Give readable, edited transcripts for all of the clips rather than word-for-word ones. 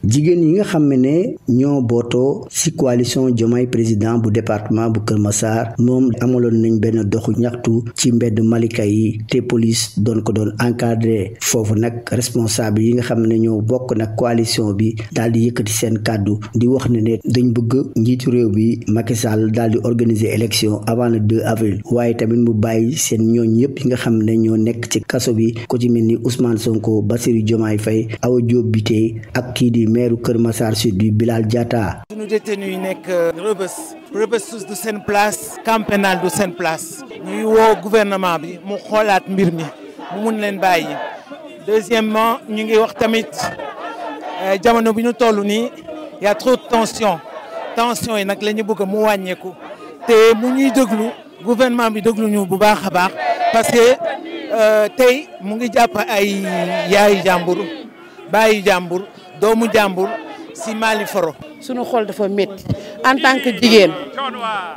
jigéen yi nga xam ne ñoo bootoo ci coalition Diomaye président bu département bu Kër Massar moom amaloon nañ benn doxu ñaxtu ci mbedd Malika yi te police doon ko doon encadré foofu nag responsable yi nga xam ne ñoo bokk nag coalition bi daal di yëkkati seen kàddu di wax ne dañ bëgg njiitu réew bi Macky Sall daal di organiser élection avant le 2 avril waaye tamit mu bàyyi seen ñooñ yëpp yi nga xam ne ñoo nekk ci kaso bi ko ci mel ni Ousmane Sonko, Bassirou Diomaye Faye, Awa Diop Bitèye ak kii di maire Kër Massar Sud bi Bilal Diatta. suñu détenu yi nekk Rebeuss du seen place, camp pénal du seen place ñuy woo gouvernement bi mu xoolaat mbir mi mu mun leen bàyyi. Deuxièmement ñu ngi wax tamit jamono bi ñu toll nii y a trop de tension yi nag la ñu bëgg mu wàññeeku te mu ñuy déglu gouvernement bi déglu ñu bu baax a baax parce que tey mu ngi jàpp ay yaayu jàmbur baayu jàmbur doomu jàmbur si Mali foro. sunu xol dafa métti en tant que jigéen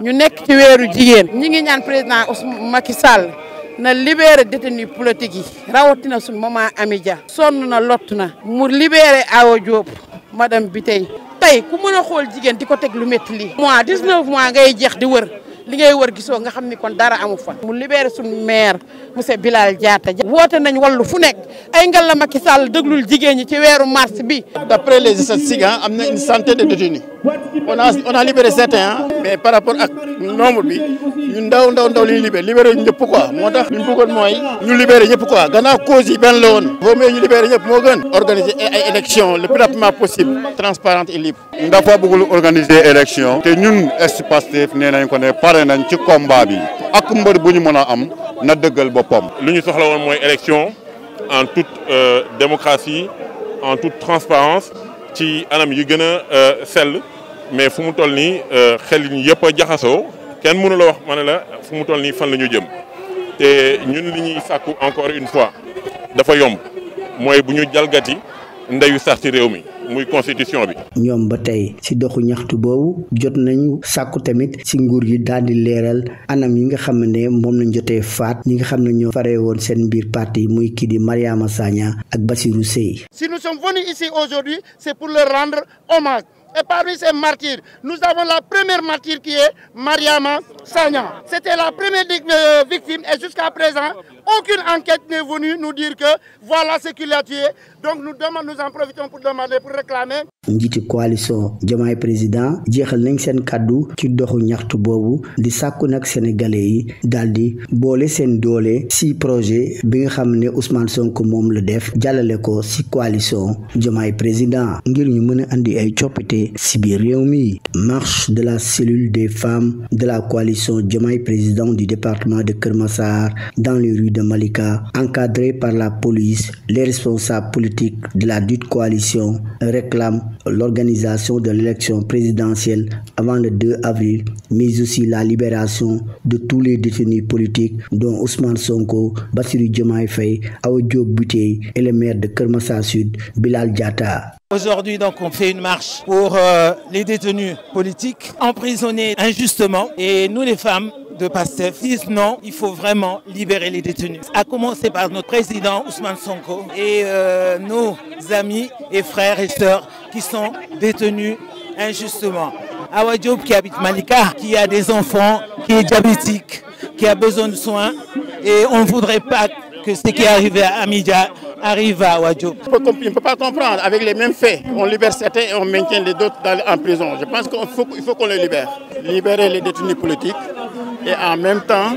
ñu nekk ci weeru jigéen ñi ngi ñaan président Macky Sall na libéré détenu politique yi rawatina suñu maman Amy Dia sonn na lott na mu libéré Awa Diop madame Bitèye tey ku mën a xool jigéen di ko teg lu métti lii 19 mois ngay jeex di wër li ngay wër gisoo nga xam ni kon dara amu fa mu libéré suñu maire monsieur Bilal Diatta woote nañ wallu fu nekk ay ngal la Macky Sall déglul jigéen ñi ci weeru mars bi. D'après les statistiques am na une centaine de détenus on a libéré certains mais par rapport ak nombre bi ñu ndaw li ñu libéré ñu ñëpp quoi moo tax li ñu bëggoon mooy ñu libéré ñëpp quoi gannaaw cause yi benn la woon boo mee ñu libéré ñëpp moo gën organiser ay élections le plus rapidement possible transparente et libre. dafa bëggul organiser élection te ñun Pastef nee nañ ko ne pare nañ ci combat bi ak mbër bu ñu mën a am na dëggal boppam. li ñu soxla woon mooy élection en toute démocratie en toute transparence ci anam yu gën a sell mais fu mu toll nii xel yi yëpp a jaxasoo kenn mënu la wax ma ne la fu mu toll nii fan la ñu jëm te ñun li ñuy sàkku encore une fois dafa yomb mooy bu ñu jalgati ndeyu sax ci réew mi muy constitution bi. ñoom ba tey ci doxu ñaxtu boobu jot nañu sàkku tamit ci nguur gi daal di leeral anam yi nga xam ne moom lañ jotee faat ñi nga xam ne ñoo faree woon seen biir parti muy kii di Mariama Sagna ak Bassirou Seye. Si nous sommes venus ici aujourd'hui, c'est pour leur rendre hommage. Et parmi ces martyrs, nous avons la première martyre qui est Mariama Sagna. C'était la première victime et jusqu'à présent, aucune enquête n'est venue nous dire que voilà ce qui l'a tué. Donc nous en profitons pour demander, pour réclamer. njiiti coalition Diomaye président jeexal nañ seen kàddu ci doxu ñaxtu boobu di sàkku nag sénégalais yi daal di boole seen doole ci projet bi nga xam ne Ousmane Sonko moom la def jàllale ko ci coalition Diomaye président ngir ñu mën a andi ay coppite ci biir réew mi. Marche de la cellule des femmes de la coalition Diomaye président du département de Kër Massar dans les rues de Malika, encadrée par la police. Les responsables politiques de la dite coalition réclament l'organisation de l'élection présidentielle avant le 2 avril, mais aussi la libération de tous les détenus politiques dont Ousmane Sonko, Bassirou Diomaye Faye, Awa Diop Bitèye et le maire de Kër Massar Sud, Bilal Diatta. Aujourd'hui, donc, on fait une marche pour les détenus politiques emprisonnés injustement. Et nous, les femmes de Pastef, disent non, il faut vraiment libérer les détenus. À commencer par notre président Ousmane Sonko et nos amis et frères et sœurs qui sont détenus injustement. Awa Diop qui habite Malika, qui a des enfants, qui est diabétique, qui a besoin de soins. Et on ne voudrait pas que ce qui est arrivé à Amy Dia arrive à Awa Diop. On ne peut pas comprendre avec les mêmes faits. On libère certains et on maintient les autres en prison. Je pense qu'il faut qu'on les libère. Libérer les détenus politiques et en même temps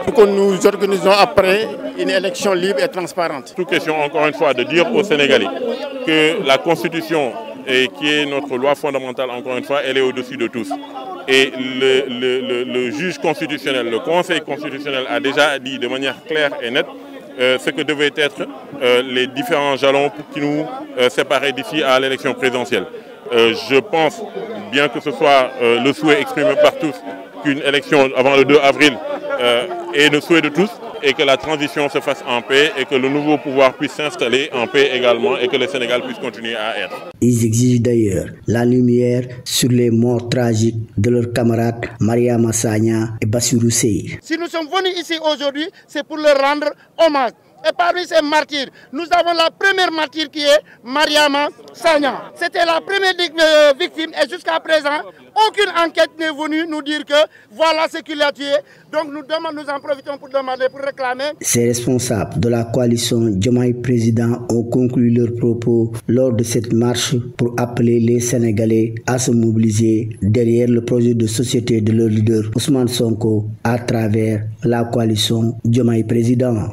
pour que nous organisons après une élection libre et transparente. Toute question encore une fois de dire aux Sénégalais que la Constitution qui est notre loi fondamentale encore une fois, elle est au-dessus de tous. Et le juge constitutionnel, le Conseil constitutionnel a déjà dit de manière claire et nette ce que devaient être les différents jalons qui nous séparaient d'ici à l'élection présidentielle. Je pense, bien que ce soit le souhait exprimé par tous, qu'une élection avant le 2 avril est le souhait de tous et que la transition se fasse en paix et que le nouveau pouvoir puisse s'installer en paix également et que le Sénégal puisse continuer à être. Ils exigent d'ailleurs la lumière sur les morts tragiques de leurs camarades Mariama Sagna et Bassirou Seye. Si nous sommes venus ici aujourd'hui, c'est pour leur rendre hommage. Et parmi ces martyrs, nous avons la première martyre qui est Mariama Sagna. C'était la première victime et jusqu'à présent, aucune enquête n'est venue nous dire que voilà ce qui l'a tué. Donc nous en profitons pour demander, pour réclamer. Ces responsables de la coalition Diomaye Président ont conclu leurs propos lors de cette marche pour appeler les Sénégalais à se mobiliser derrière le projet de société de leur leader Ousmane Sonko à travers la coalition Diomaye Président.